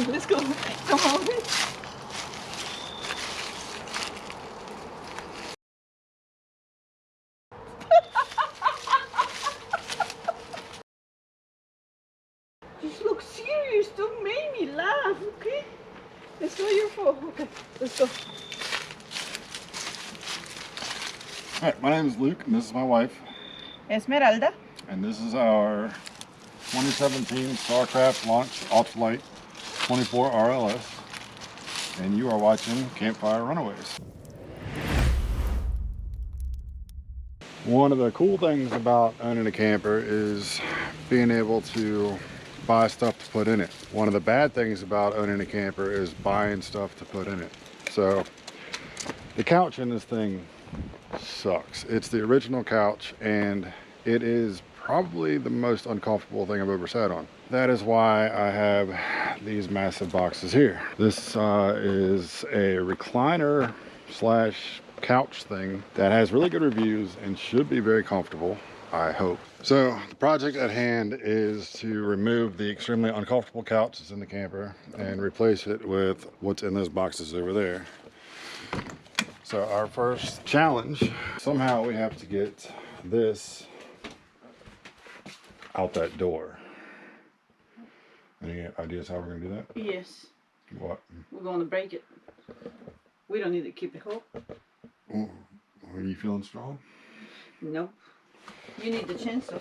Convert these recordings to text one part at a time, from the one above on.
Let's go. Come on. Just look serious. Don't make me laugh, okay? It's not your fault. Okay, let's go. Alright, my name is Luke, and this is my wife. Esmeralda. And this is our 2017 Starcraft Launch Ultralight 24 RLS. And you are watching Campfire Runaways. One of the cool things about owning a camper is being able to buy stuff to put in it. One of the bad things about owning a camper is buying stuff to put in it. So the couch in this thing sucks. It's the original couch, and it is probably the most uncomfortable thing I've ever sat on. That is why I have these massive boxes here. This is a recliner slash couch thing that has really good reviews and should be very comfortable, I hope. So the project at hand is to remove the extremely uncomfortable couch that's in the camper and replace it with what's in those boxes over there. So our first challenge, somehow we have to get this out that door. Any ideas how we're going to do that? Yes. What? We're going to break it. We don't need to keep it whole. Oh, are you feeling strong? No. You need the chainsaw.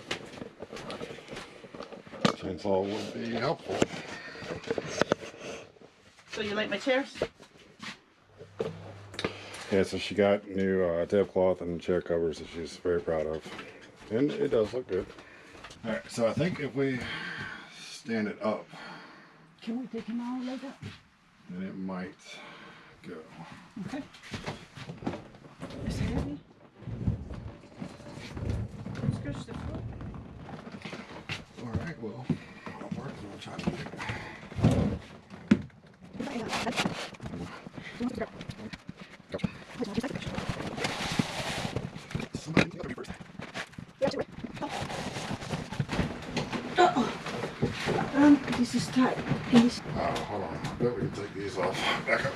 Chainsaw would be helpful. So you like my chairs? Yeah, so she got new tablecloth and chair covers that she's very proud of. And it does look good. Alright, so I think if we stand it up, Can we take him out like that? then it might go. Okay. Is it heavy? Scratch the floor. Alright, well, I'll work and I'll try to get it. This is tight. Please. Oh, hold on. I bet we can take these off. Back up.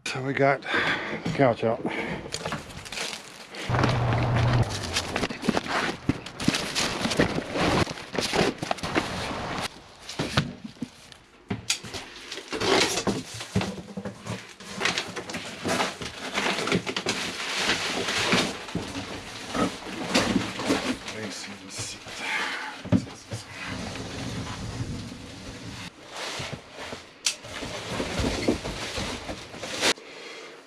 So we got the couch out.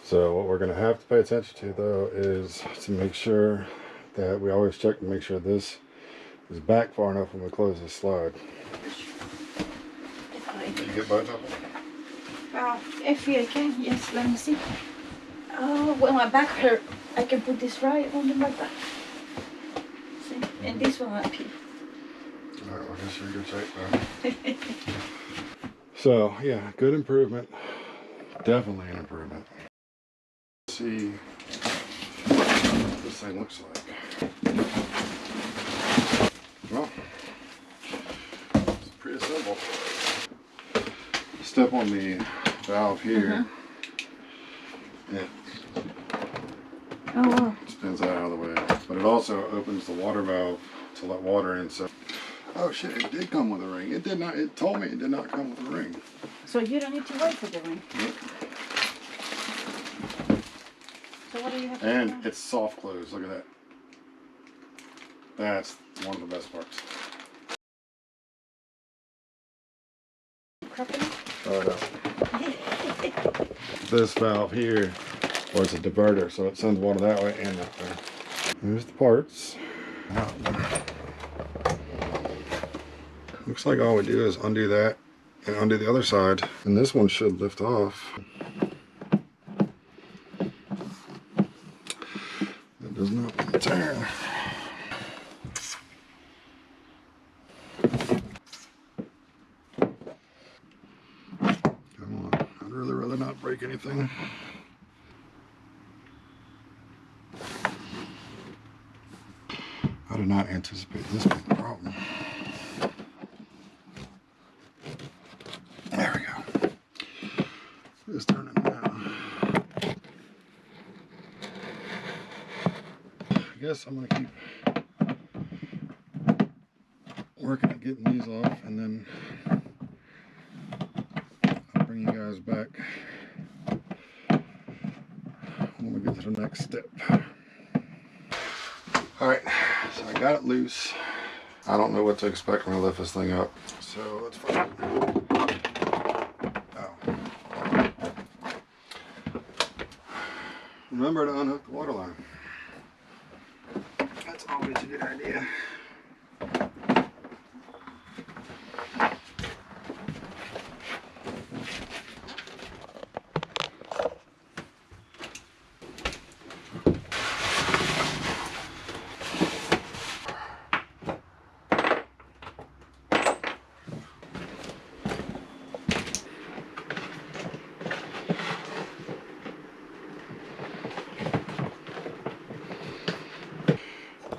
So what we're going to have to pay attention to though is to make sure that we always check to make sure this is back far enough when we close this slide. Did you get both of them? If I can, yes, let me see. When my back hurt, I can put this right on the back. See? And this one up here. Alright, well, I guess you're in good shape though. So yeah, good improvement. Definitely an improvement. See what this thing looks like. Well, it's pretty simple. Step on the valve here. It spins that out of the way. But it also opens the water valve to let water in. So, oh shit, it did come with a ring. It did not, it told me it did not come with a ring. So you don't need to wait for the ring. Yep. So what do you have to And do? it's soft close, look at that. That's one of the best parts. Oh no. This valve here, or it's a diverter, so it sends water that way and that way. Here's the parts. Looks like all we do is undo that and undo the other side, and this one should lift off. It does not want to turn. Come on, I'd really rather not break anything. I did not anticipate this being a problem. There we go. It's turning now. I guess I'm gonna keep working at getting these off, and then I'll bring you guys back when we get to the next step. Alright, so I got it loose. I don't know what to expect when I lift this thing up, so let's find it. Oh. Remember to unhook the water line. That's always a good idea.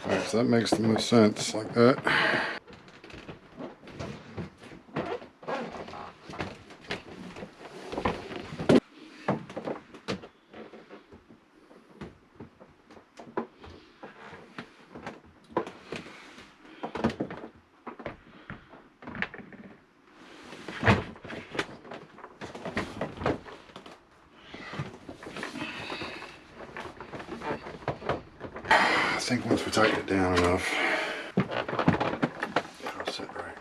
Alright, so that makes the most sense, like that. I think once we tighten it down enough, it'll sit right.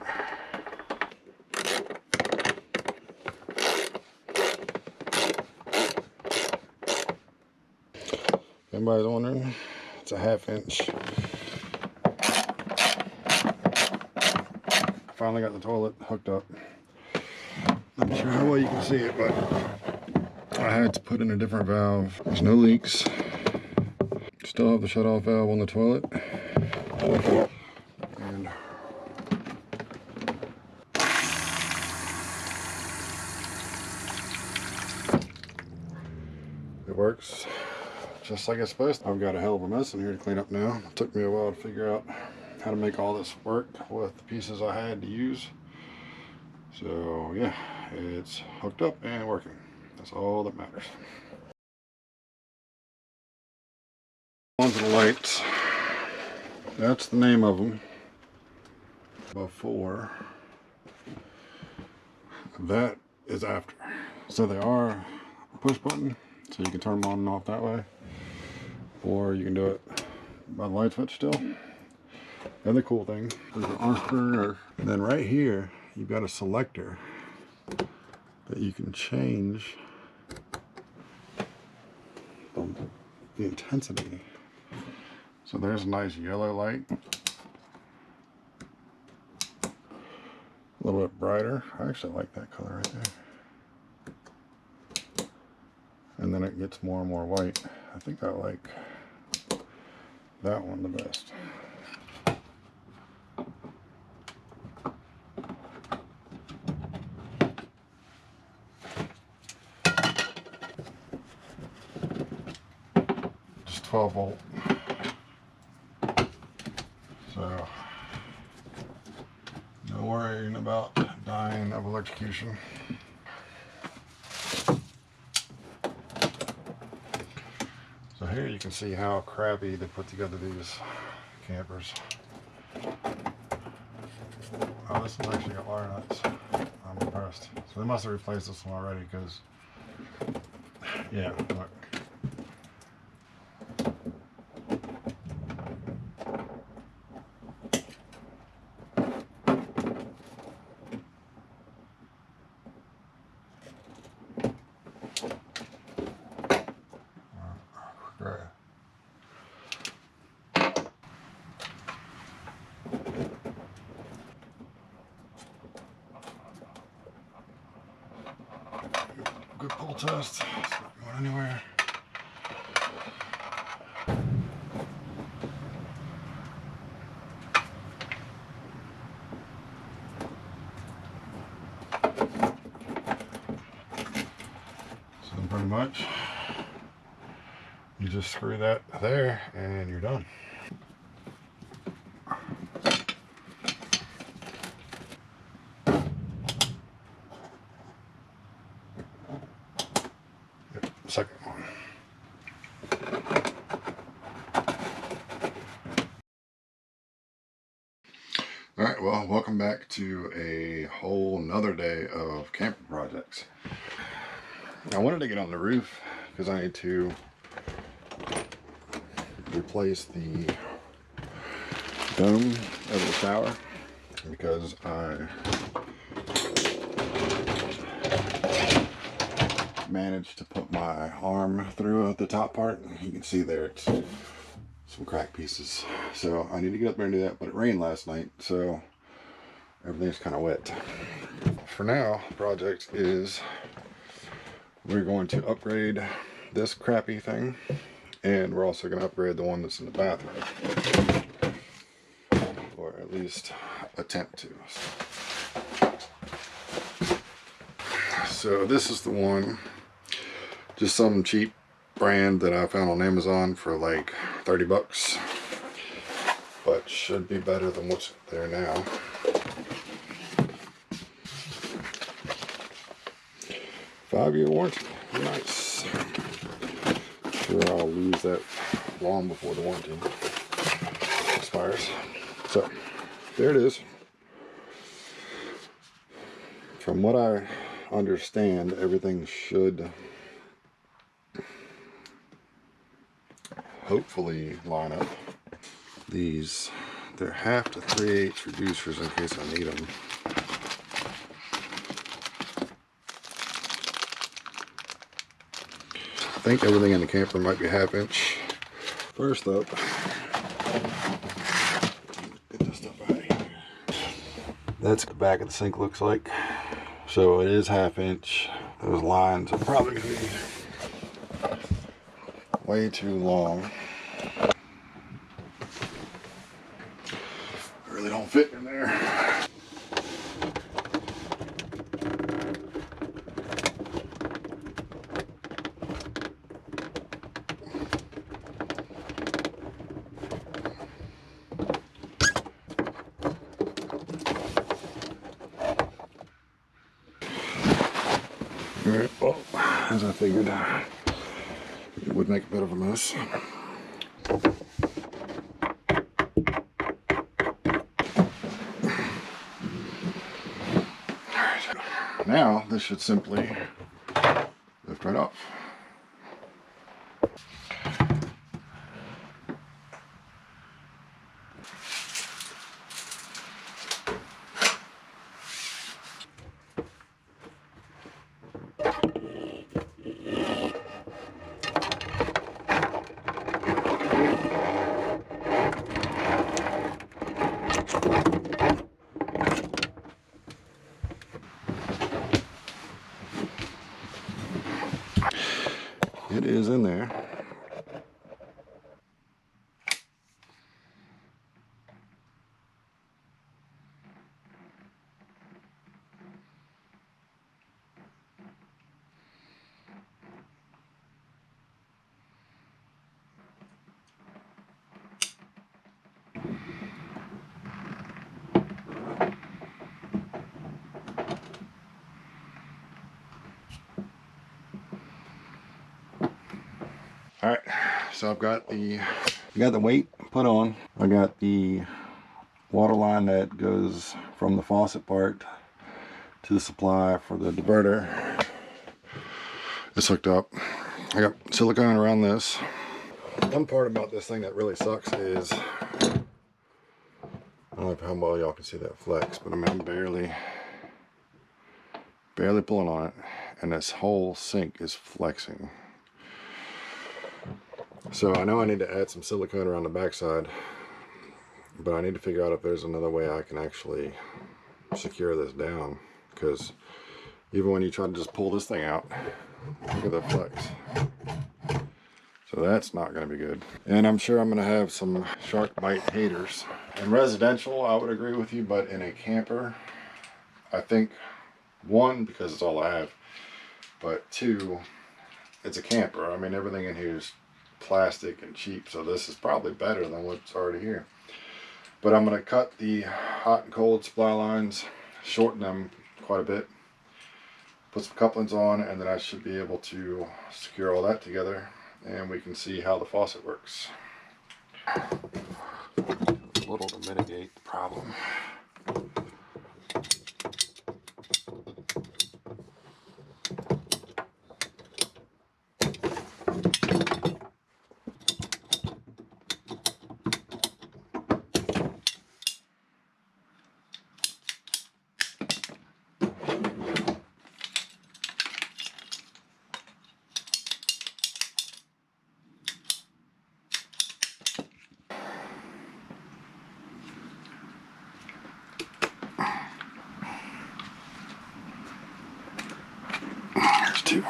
If anybody's wondering, it's a 1/2 inch. I finally got the toilet hooked up. Not sure how well you can see it, but I had to put in a different valve. There's no leaks. Still have the shut-off valve on the toilet. And it works just like it's supposed to. I've got a hell of a mess in here to clean up now. It took me a while to figure out how to make all this work with the pieces I had to use. So yeah, it's hooked up and working. That's all that matters. Onto the lights. That's the name of them. Before. That is after. So they are a push button, so you can turn them on and off that way. Or you can do it by the light switch still. The other cool thing, there's an entrepreneur. And then right here, you've got a selector that you can change the intensity. So there's a nice yellow light. A little bit brighter. I actually like that color right there. And then it gets more and more white. I think I like that one the best. Just 12 volt. So no worrying about dying of electrocution. So here you can see how crappy they put together these campers. Oh, this one's actually got wire nuts. I'm impressed. So they must have replaced this one already because, yeah, look. Right. Good pull test. It's not going anywhere. So pretty much, you just screw that there and you're done. Second one. All right, well, welcome back to a whole nother day of camping projects. I wanted to get on the roof because I need to replace the dome of the shower because I managed to put my arm through the top part. You can see there it's some crack pieces. So I need to get up there and do that, but it rained last night, so everything's kind of wet. For now, the project is we're going to upgrade this crappy thing, and we're also going to upgrade the one that's in the bathroom, or at least attempt to. So this is the one, just some cheap brand that I found on Amazon for like 30 bucks, but should be better than what's there now. Five-year warranty, nice. Sure, I'll lose that long before the warranty expires. So there it is. From what I understand, everything should hopefully line up. These, they're 1/2 to 3/8 reducers in case I need them. I think everything in the camper might be 1/2 inch. First up, get this stuff out of here. That's what the back of the sink looks like. So it is 1/2 inch. Those lines are probably going to be way too long. Really don't fit in there. Alright, well, as I figured, it would make a bit of a mess. Alright, now this should simply lift right off. It is in there. All right, so I've got the weight put on. I got the water line that goes from the faucet part to the supply for the diverter. It's hooked up. I got silicone around this. One part about this thing that really sucks is, I don't know how well y'all can see that flex, but I'm barely pulling on it, and this whole sink is flexing. So I know I need to add some silicone around the backside, but I need to figure out if there's another way I can actually secure this down, because even when you try to just pull this thing out, Look at the flex. So that's not going to be good. And I'm sure I'm going to have some shark bite haters. In residential, I would agree with you, but in a camper, I think, one, because it's all I have, but two, it's a camper. I mean, everything in here is plastic and cheap, so this is probably better than what's already here. But I'm going to cut the hot and cold supply lines, shorten them quite a bit, put some couplings on, and then I should be able to secure all that together, and we can see how the faucet works. A little to mitigate the problem. There's two.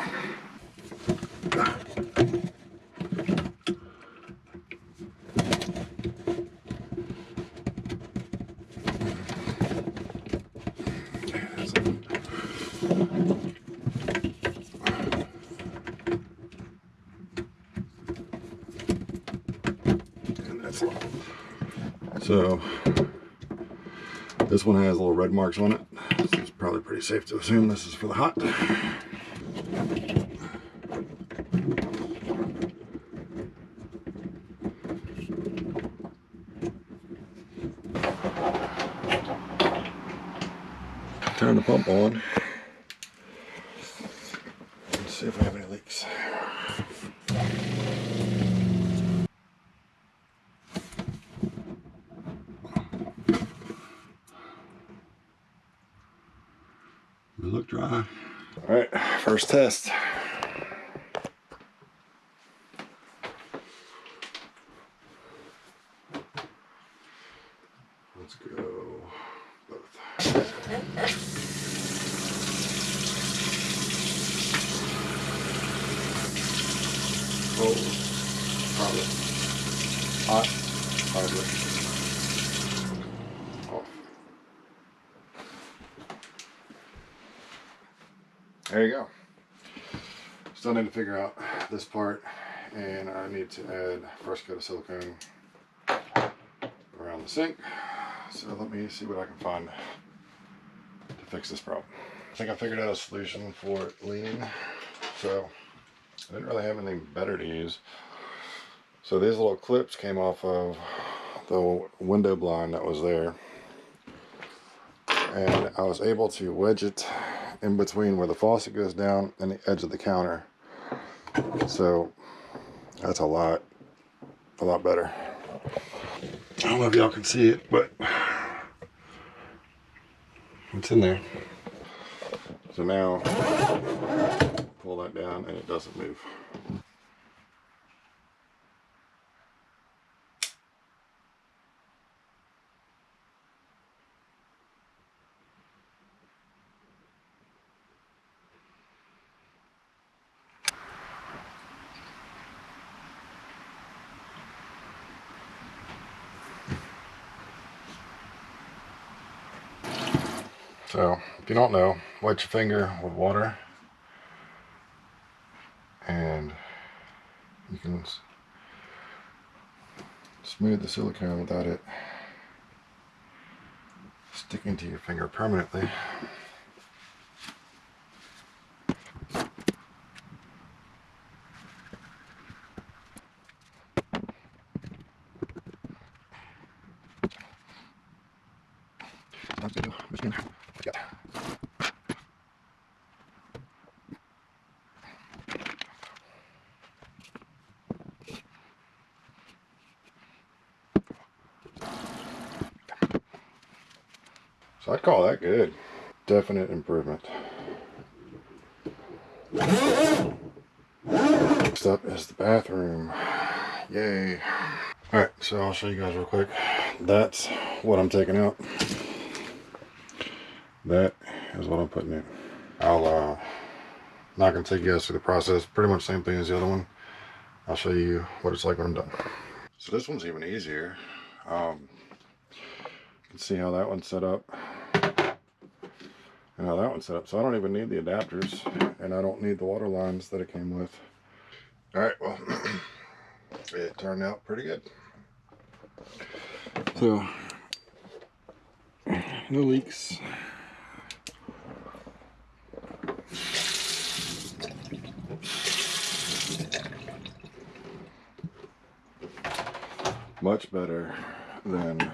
And that's it. So this one has little red marks on it. So it's probably pretty safe to assume this is for the hot. Turn the pump on. Let's see if we have any leaks. They look dry. All right, first test. Let's go both. Oh, probably hot, hardly. Off. There you go. Still need to figure out this part, and I need to add a fresh coat of silicone around the sink. So let me see what I can find to fix this problem. I think I figured out a solution for it leaning. So I didn't really have anything better to use. So these little clips came off of the window blind that was there. And I was able to wedge it in between where the faucet goes down and the edge of the counter. So that's a lot better. I don't know if y'all can see it, but it's in there. So now pull that down and it doesn't move. So, if you don't know, wet your finger with water and you can smooth the silicone without it sticking to your finger permanently. So I'd call that good. Definite improvement. Next up is the bathroom. Yay. Alright, so I'll show you guys real quick. That's what I'm taking out. That is what I'm putting in. I'll not going to take you guys through the process. Pretty much the same thing as the other one. I'll show you what it's like when I'm done. So this one's even easier. You can see how that one's set up and how that one's set up. So I don't even need the adapters, and I don't need the water lines that it came with. All right, well, it turned out pretty good. So no leaks. Much better than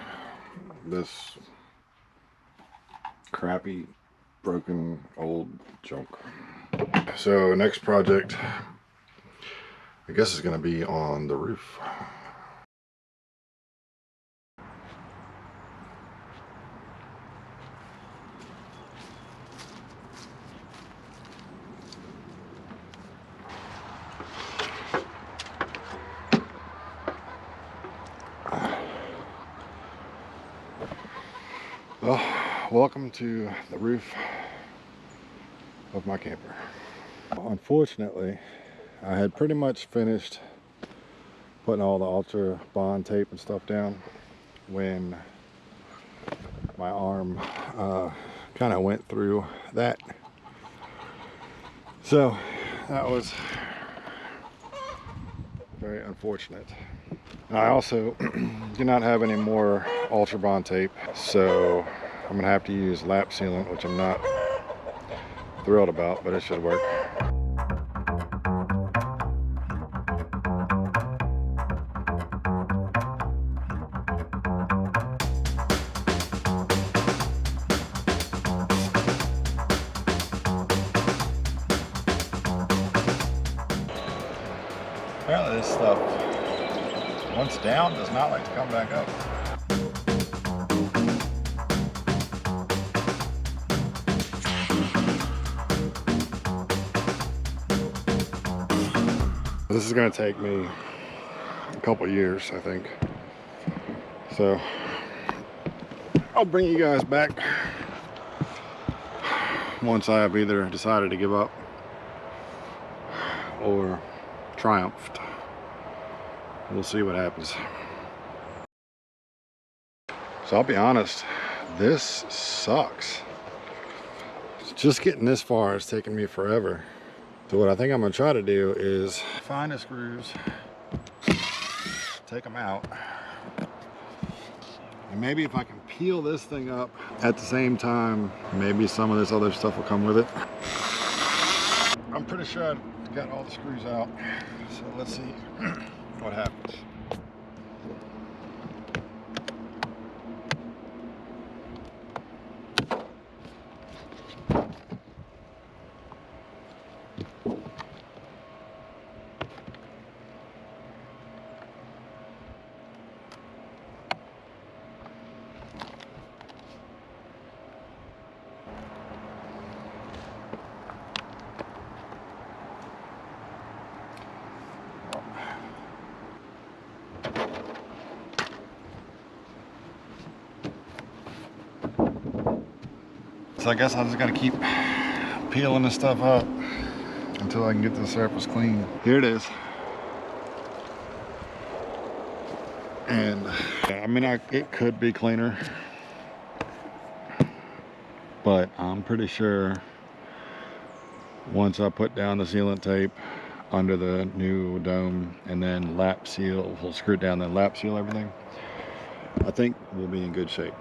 this crappy, broken, old junk. So next project, I guess, is going to be on the roof. Well, welcome to the roof of my camper. Unfortunately, I had pretty much finished putting all the Ultra Bond tape and stuff down when my arm kind of went through that. So that was very unfortunate. I also do not have any more Ultra Bond tape, so I'm gonna have to use lap sealant, which I'm not thrilled about, but it should work. Apparently this stuff, once down, does not like to come back up. This is going to take me a couple years, I think. So I'll bring you guys back once I have either decided to give up or triumphed. We'll see what happens. So I'll be honest, this sucks. Just getting this far is taking me forever. So what I think I'm gonna try to do is find the screws, take them out, and maybe if I can peel this thing up at the same time, maybe some of this other stuff will come with it. I'm pretty sure I got all the screws out, so let's see what happens. So I guess I just gotta keep peeling this stuff up until I can get the surface clean. Here it is. And I mean, it could be cleaner, but I'm pretty sure once I put down the sealant tape under the new dome and then lap seal, we'll screw it down, then lap seal everything, I think we'll be in good shape.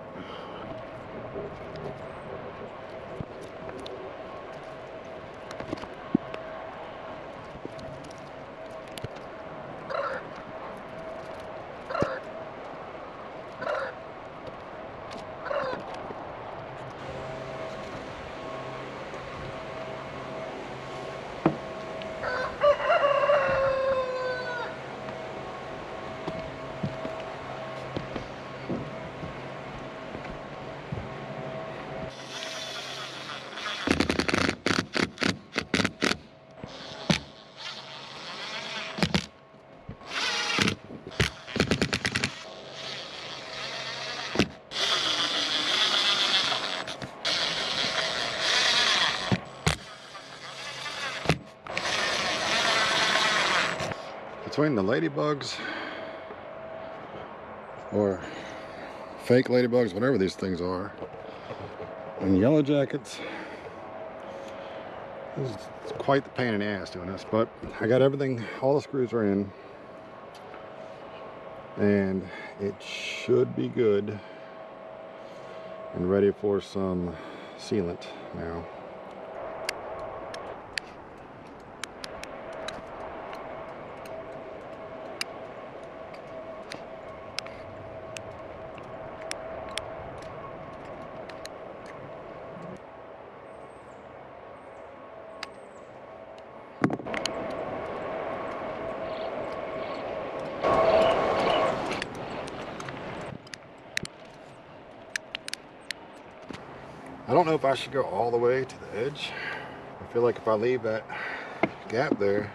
between the ladybugs, or fake ladybugs, whatever these things are, and yellow jackets, it's quite the pain in the ass doing this. But I got everything, all the screws are in, and it should be good and ready for some sealant now. I don't know if I should go all the way to the edge. I feel like if I leave that gap there,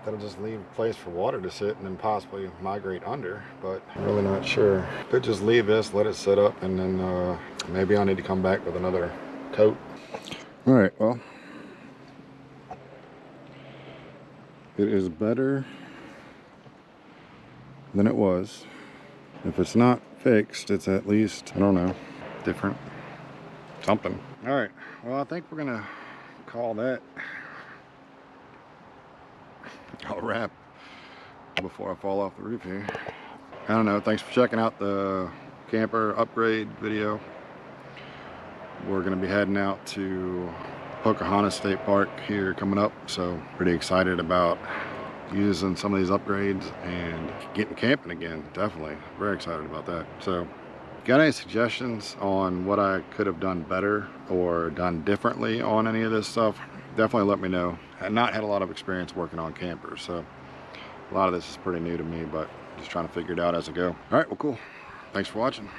that'll just leave a place for water to sit and then possibly migrate under, but I'm really not sure. Could just leave this, let it sit up, and then maybe I need to come back with another coat. All right, well, it is better than it was. If it's not fixed, it's at least, I don't know, different. Something. All right, well, I think we're gonna call that a wrap before I fall off the roof here. I don't know, thanks for checking out the camper upgrade video. We're gonna be heading out to Pocahontas State Park here coming up, so pretty excited about using some of these upgrades and getting camping again. Definitely very excited about that. So got any suggestions on what I could have done better or done differently on any of this stuff? Definitely let me know. I've not had a lot of experience working on campers, so a lot of this is pretty new to me, but just trying to figure it out as I go. All right, well, cool. Thanks for watching.